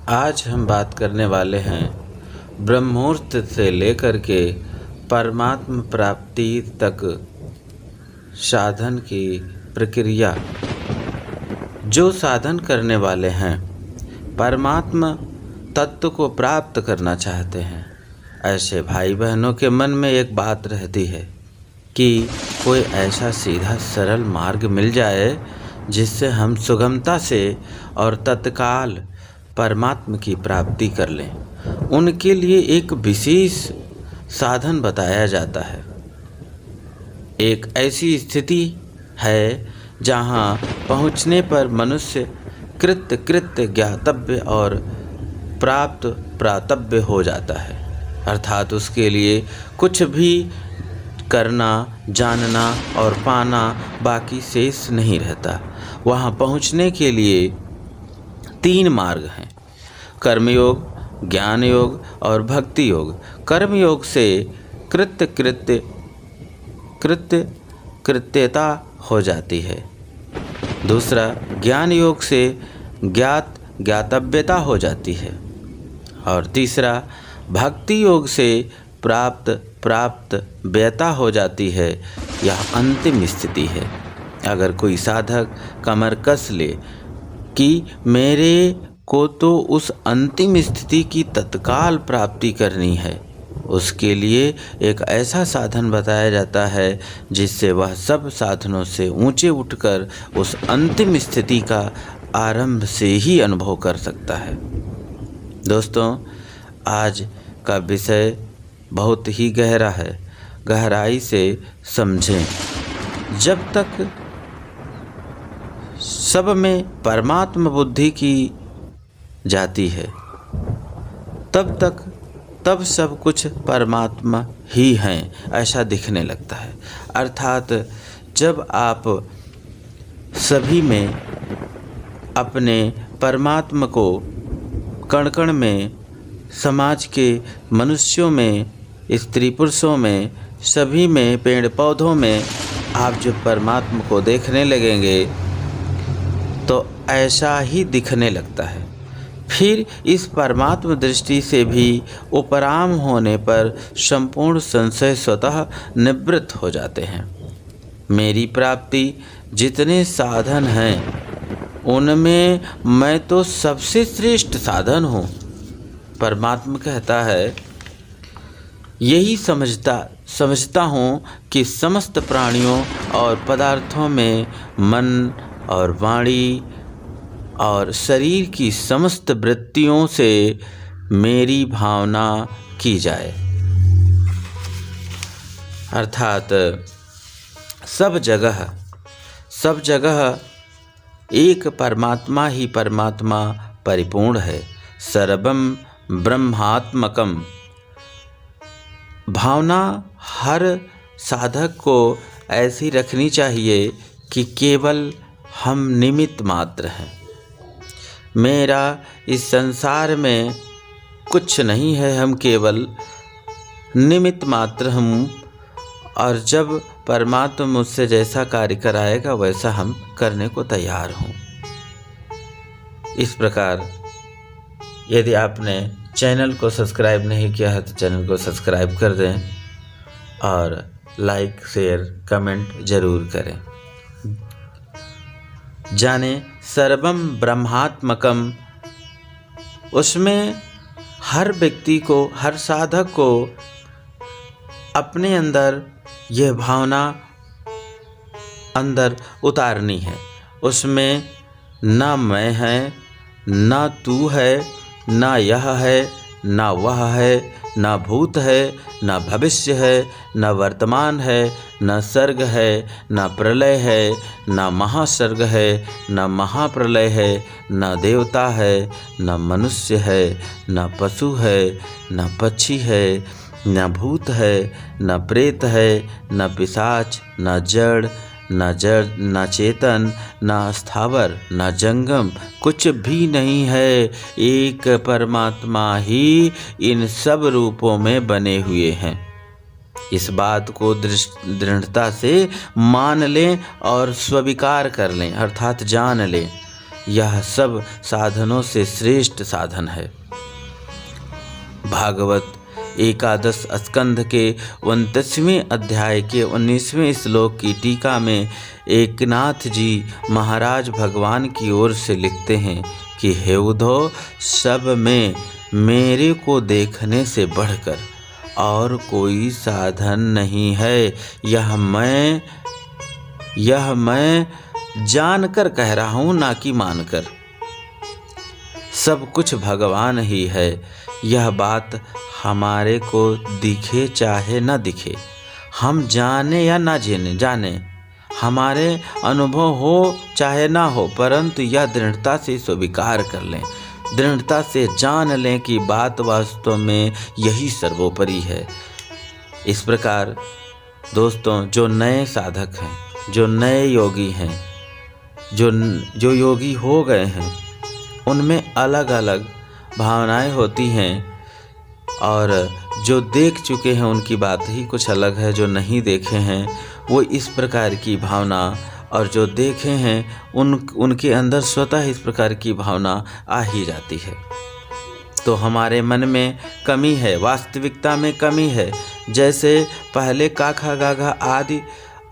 आज हम बात करने वाले हैं ब्रह्ममुहूर्त से लेकर के परमात्म प्राप्ति तक साधन की प्रक्रिया। जो साधन करने वाले हैं परमात्मा तत्व को प्राप्त करना चाहते हैं, ऐसे भाई बहनों के मन में एक बात रहती है कि कोई ऐसा सीधा सरल मार्ग मिल जाए जिससे हम सुगमता से और तत्काल परमात्मा की प्राप्ति कर लें। उनके लिए एक विशेष साधन बताया जाता है। एक ऐसी स्थिति है जहाँ पहुँचने पर मनुष्य कृत्य ज्ञातव्य और प्राप्त प्रातव्य हो जाता है, अर्थात उसके लिए कुछ भी करना, जानना और पाना बाकी शेष नहीं रहता। वहाँ पहुँचने के लिए 3 मार्ग हैं: कर्मयोग, ज्ञान योग और भक्ति योग। कर्मयोग से कृत्यता हो जाती है। दूसरा, ज्ञान योग से ज्ञातव्यता हो जाती है। और तीसरा, भक्ति योग से प्राप्तव्यता हो जाती है। यह अंतिम स्थिति है। अगर कोई साधक कमर कस ले कि मेरे को तो उस अंतिम स्थिति की तत्काल प्राप्ति करनी है, उसके लिए एक ऐसा साधन बताया जाता है जिससे वह सब साधनों से ऊंचे उठकर उस अंतिम स्थिति का आरंभ से ही अनुभव कर सकता है। दोस्तों, आज का विषय बहुत ही गहरा है, गहराई से समझें। जब तक सब में परमात्मा बुद्धि की जाती है तब सब कुछ परमात्मा ही हैं ऐसा दिखने लगता है। अर्थात जब आप सभी में अपने परमात्मा को कण कण में, समाज के मनुष्यों में, स्त्री पुरुषों में, सभी में, पेड़ पौधों में आप जब परमात्मा को देखने लगेंगे तो ऐसा ही दिखने लगता है। फिर इस परमात्म दृष्टि से भी उपराम होने पर संपूर्ण संशय स्वतः निवृत्त हो जाते हैं। मेरी प्राप्ति जितने साधन हैं उनमें मैं तो सबसे श्रेष्ठ साधन हूँ। परमात्मा कहता है, यही समझता हूँ कि समस्त प्राणियों और पदार्थों में मन और वाणी और शरीर की समस्त वृत्तियों से मेरी भावना की जाए। अर्थात सब जगह एक परमात्मा ही परमात्मा परिपूर्ण है। सर्वम ब्रह्मात्मकम। भावना हर साधक को ऐसी रखनी चाहिए कि केवल हम निमित्त मात्र हैं। मेरा इस संसार में कुछ नहीं है, हम केवल निमित्त मात्र हूँ। और जब परमात्मा मुझसे जैसा कार्य कराएगा वैसा हम करने को तैयार हूँ। इस प्रकार यदि आपने चैनल को सब्सक्राइब नहीं किया है तो चैनल को सब्सक्राइब कर दें और लाइक, शेयर, कमेंट ज़रूर करें। जाने सर्वम ब्रह्मात्मकम, उसमें हर व्यक्ति को, हर साधक को अपने अंदर यह भावना अंदर उतारनी है। उसमें न मैं है, न तू है, न यह है, न वह है, न भूत है, न भविष्य है, न वर्तमान है, न सर्ग है, न प्रलय है, न महासर्ग है, न महाप्रलय है, न देवता है, न मनुष्य है, न पशु है, न पक्षी है, न भूत है, न प्रेत है, न पिशाच, न जड़, न चेतन, न स्थावर, न जंगम, कुछ भी नहीं है। एक परमात्मा ही इन सब रूपों में बने हुए हैं। इस बात को दृढ़ता से मान लें और स्वीकार कर लें, अर्थात जान लें। यह सब साधनों से श्रेष्ठ साधन है। भागवत एकादश स्कंध के 29वें अध्याय के 19वें श्लोक की टीका में एकनाथ जी महाराज भगवान की ओर से लिखते हैं कि हे उद्धव, सब में मेरे को देखने से बढ़कर और कोई साधन नहीं है। यह मैं जानकर कह रहा हूँ, ना कि मानकर। सब कुछ भगवान ही है। यह बात हमारे को दिखे चाहे न दिखे, हम जाने या ना जाने, हमारे अनुभव हो चाहे ना हो, परंतु यह दृढ़ता से स्वीकार कर लें, दृढ़ता से जान लें कि बात वास्तव में यही सर्वोपरि है। इस प्रकार दोस्तों, जो नए साधक हैं, जो नए योगी हैं, जो योगी हो गए हैं, उनमें अलग अलग भावनाएं होती हैं, और जो देख चुके हैं उनकी बात ही कुछ अलग है। जो नहीं देखे हैं वो इस प्रकार की भावना, और जो देखे हैं उनके अंदर स्वतः इस प्रकार की भावना आ ही जाती है। तो हमारे मन में कमी है, वास्तविकता में कमी है। जैसे पहले काखा गाघा आदि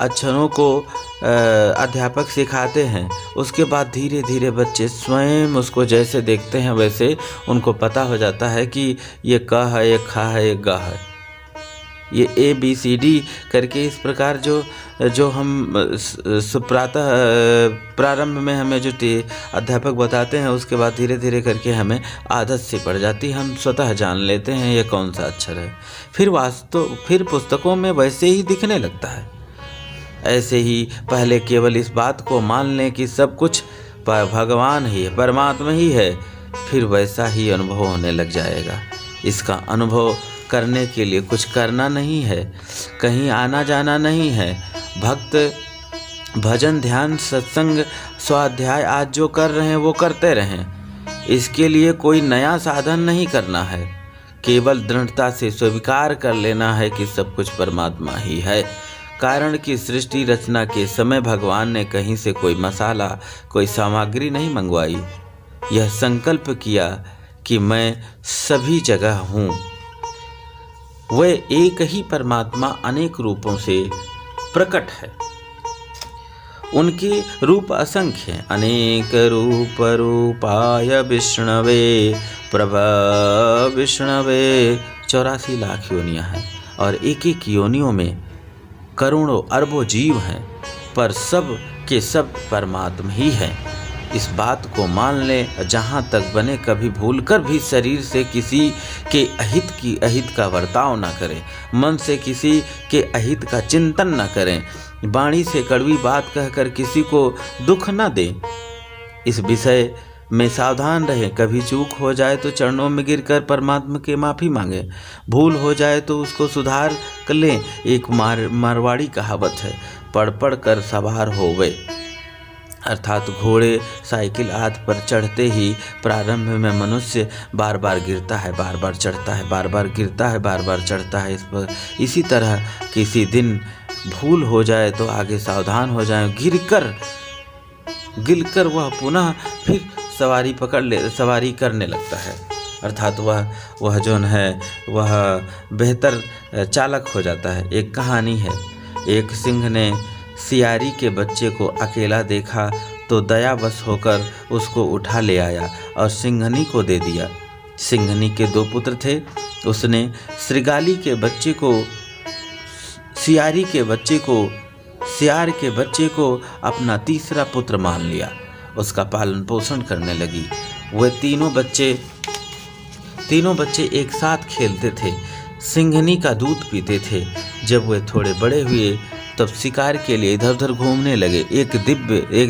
अक्षरों को अध्यापक सिखाते हैं, उसके बाद धीरे धीरे बच्चे स्वयं उसको जैसे देखते हैं वैसे उनको पता हो जाता है कि ये क है, ये ख है, ये ग है, ये ABCD करके इस प्रकार जो हम प्रातः प्रारंभ में हमें जो अध्यापक बताते हैं, उसके बाद धीरे धीरे करके हमें आदत सी पड़ जाती है, हम स्वतः जान लेते हैं ये कौन सा अक्षर है। फिर पुस्तकों में वैसे ही दिखने लगता है। ऐसे ही पहले केवल इस बात को मान लें कि सब कुछ भगवान ही है, परमात्मा ही है, फिर वैसा ही अनुभव होने लग जाएगा। इसका अनुभव करने के लिए कुछ करना नहीं है, कहीं आना जाना नहीं है। भक्त भजन, ध्यान, सत्संग, स्वाध्याय आज जो कर रहे हैं वो करते रहें। इसके लिए कोई नया साधन नहीं करना है, केवल दृढ़ता से स्वीकार कर लेना है कि सब कुछ परमात्मा ही है। कारण कि सृष्टि रचना के समय भगवान ने कहीं से कोई मसाला, कोई सामग्री नहीं मंगवाई। यह संकल्प किया कि मैं सभी जगह हूँ। वह एक ही परमात्मा अनेक रूपों से प्रकट है। उनके रूप असंख्य हैं। अनेक रूप रूपाय विष्णवे प्रभा विष्णवे। 84 लाख योनियाँ हैं और एक एक योनियों में करोड़ों अरबों जीव हैं, पर सब के सब परमात्मा ही हैं। इस बात को मान लें, जहाँ तक बने कभी भूलकर भी शरीर से किसी के अहित का बर्ताव न करें, मन से किसी के अहित का चिंतन न करें, वाणी से कड़वी बात कहकर किसी को दुख न दें। इस विषय में सावधान रहें। कभी चूक हो जाए तो चरणों में गिरकर परमात्मा के माफ़ी मांगें। भूल हो जाए तो उसको सुधार कर लें। एक मारवाड़ी कहावत है, पढ़ पढ़ कर सवार होवे। अर्थात घोड़े साइकिल आदि पर चढ़ते ही प्रारंभ में मनुष्य बार बार गिरता है, बार बार चढ़ता है, बार बार गिरता है, बार बार चढ़ता है। इसी तरह किसी दिन भूल हो जाए तो आगे सावधान हो जाए। गिरकर वह पुनः फिर सवारी करने लगता है। अर्थात वह जो है वह बेहतर चालक हो जाता है। एक कहानी है, एक सिंह ने सियारी के बच्चे को अकेला देखा तो दयावश होकर उसको उठा ले आया और सिंघनी को दे दिया। सिंघनी के 2 पुत्र थे। उसने सियार के बच्चे को अपना तीसरा पुत्र मान लिया। उसका पालन पोषण करने लगी। वह तीनों बच्चे एक साथ खेलते थे, सिंघनी का दूध पीते थे। जब वे थोड़े बड़े हुए तब शिकार के लिए इधर उधर घूमने लगे। एक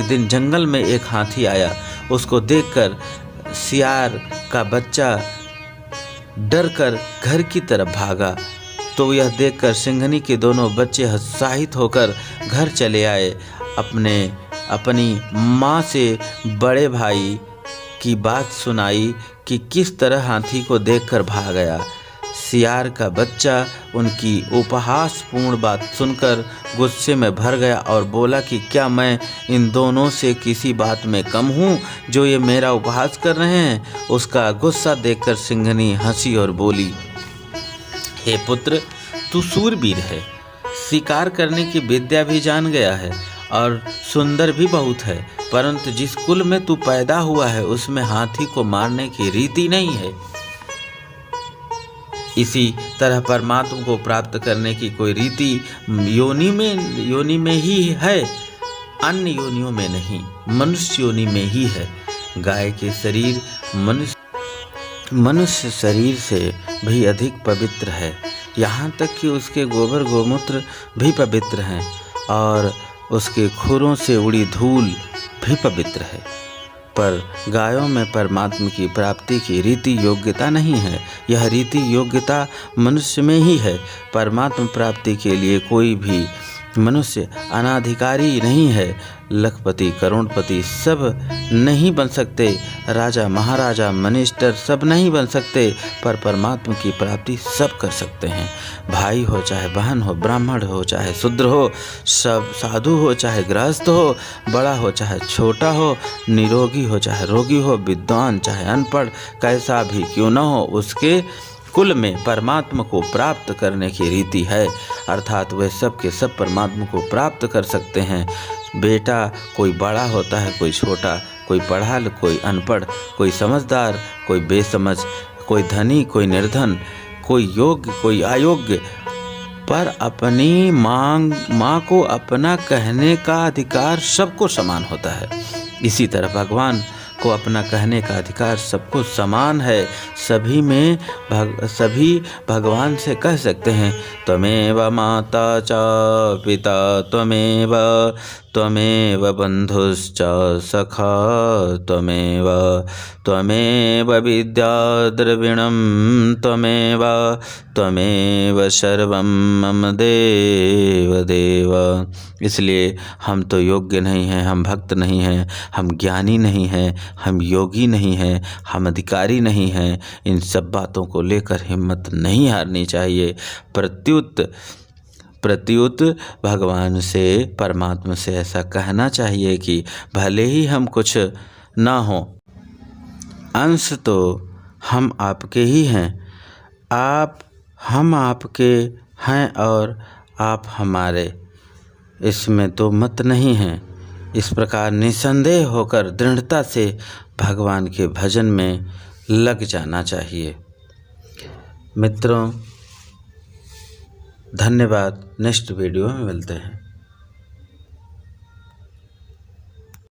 दिन जंगल में एक हाथी आया। उसको देखकर सियार का बच्चा डर कर घर की तरफ भागा। तो यह देखकर सिंघनी के दोनों बच्चे उत्साहित होकर घर चले आए। अपनी माँ से बड़े भाई की बात सुनाई कि किस तरह हाथी को देखकर भाग गया। सियार का बच्चा उनकी उपहासपूर्ण बात सुनकर गुस्से में भर गया और बोला कि क्या मैं इन दोनों से किसी बात में कम हूँ जो ये मेरा उपहास कर रहे हैं। उसका गुस्सा देखकर सिंघनी हंसी और बोली, हे पुत्र, तू शूरवीर है, शिकार करने की विद्या भी जान गया है और सुंदर भी बहुत है, परंतु जिस कुल में तू पैदा हुआ है उसमें हाथी को मारने की रीति नहीं है। इसी तरह परमात्मा को प्राप्त करने की कोई रीति योनि में ही है, अन्य योनियों में नहीं, मनुष्य योनि में ही है। गाय के शरीर मनुष्य शरीर से भी अधिक पवित्र है, यहाँ तक कि उसके गोबर गोमूत्र भी पवित्र हैं और उसके खुरों से उड़ी धूल भी पवित्र है। पर गायों में परमात्मा की प्राप्ति की रीति योग्यता नहीं है, यह रीति योग्यता मनुष्य में ही है। परमात्मा प्राप्ति के लिए कोई भी मनुष्य अनाधिकारी नहीं है। लखपति करोड़पति सब नहीं बन सकते, राजा महाराजा मिनिस्टर सब नहीं बन सकते, पर परमात्मा की प्राप्ति सब कर सकते हैं। भाई हो चाहे बहन हो, ब्राह्मण हो चाहे शूद्र हो, सब साधु हो चाहे गृहस्थ हो, बड़ा हो चाहे छोटा हो, निरोगी हो चाहे रोगी हो, विद्वान चाहे अनपढ़, कैसा भी क्यों न हो, उसके कुल में परमात्मा को प्राप्त करने की रीति है, अर्थात वे सब के सब परमात्मा को प्राप्त कर सकते हैं। बेटा कोई बड़ा होता है, कोई छोटा, कोई पढ़ा कोई अनपढ़, कोई समझदार कोई बेसमझ, कोई धनी कोई निर्धन, कोई योग्य कोई अयोग्य, पर अपनी माँ को अपना कहने का अधिकार सबको समान होता है। इसी तरह भगवान को अपना कहने का अधिकार सबको समान है। सभी भगवान से कह सकते हैं, त्वमेव माता च पिता त्वमेव बंधुश्च सखा त्वमेव विद्या द्रविणं त्वमेव सर्वं मम देव। इसलिए हम तो योग्य नहीं हैं, हम भक्त नहीं हैं, हम ज्ञानी नहीं हैं, हम योगी नहीं हैं, हम अधिकारी नहीं हैं। इन सब बातों को लेकर हिम्मत नहीं हारनी चाहिए। प्रत्युत भगवान से, परमात्मा से ऐसा कहना चाहिए कि भले ही हम कुछ ना हो, अंश तो हम आपके ही हैं, हम आपके हैं और आप हमारे, इसमें तो मत नहीं है। इस प्रकार निसंदेह होकर दृढ़ता से भगवान के भजन में लग जाना चाहिए। मित्रों, धन्यवाद। नेक्स्ट वीडियो में मिलते हैं।